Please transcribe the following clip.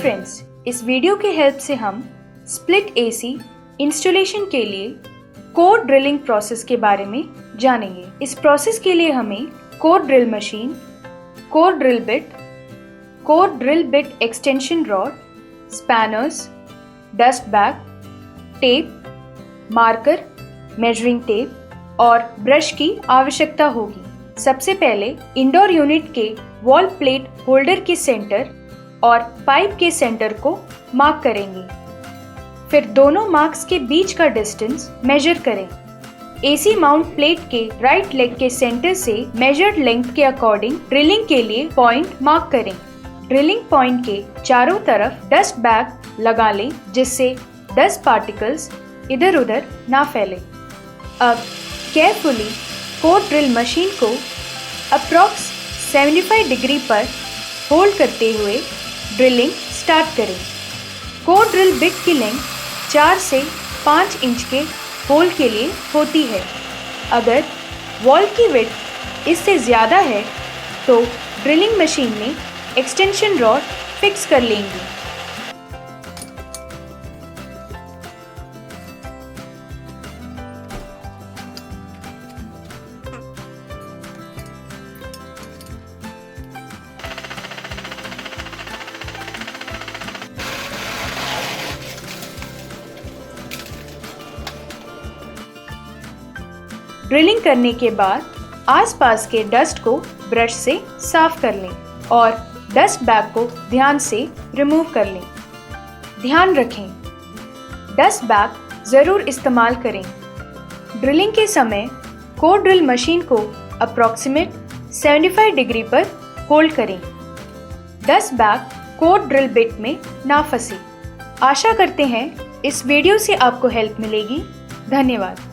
Friends, इस video की help से हम स्प्लिट एसी इंस्टॉलेशन के लिए कोर ड्रिलिंग प्रोसेस के बारे में जानेंगे। इस प्रोसेस के लिए हमें core drill machine, core drill bit extension rod, spanners, dust bag, tape, marker, measuring tape और ब्रश की आवश्यकता होगी। सबसे पहले इंडोर यूनिट के वॉल प्लेट होल्डर के सेंटर और पाइप के सेंटर को मार्क करेंगे। फिर दोनों मार्क्स के बीच का डिस्टेंस मेजर करें। एसी माउंट प्लेट के राइट लेग के सेंटर से मेजर्ड लेंथ के अकॉर्डिंग ड्रिलिंग के लिए पॉइंट मार्क करें। ड्रिलिंग पॉइंट के चारों तरफ डस्ट बैग लगा लें, जिससे डस्ट पार्टिकल्स इधर उधर ना फैले। अब केयरफुली कोर ड्रिल मशीन को अप्रॉक्स 75 डिग्री पर होल्ड करते हुए ड्रिलिंग स्टार्ट करें। कोर ड्रिल बिट की लेंथ 4 से 5 इंच के होल के लिए होती है। अगर वॉल की विड्थ इससे ज़्यादा है तो ड्रिलिंग मशीन में एक्सटेंशन रॉड फिक्स कर लेंगे। ड्रिलिंग करने के बाद आसपास के डस्ट को ब्रश से साफ कर लें और डस्ट बैग को ध्यान से रिमूव कर लें। ध्यान रखें, डस्ट बैग ज़रूर इस्तेमाल करें। ड्रिलिंग के समय कोर ड्रिल मशीन को अप्रॉक्सीमेट 75 डिग्री पर होल्ड करें। Dust bag core drill bit में ना फंसे। आशा करते हैं इस वीडियो से आपको हेल्प मिलेगी। धन्यवाद।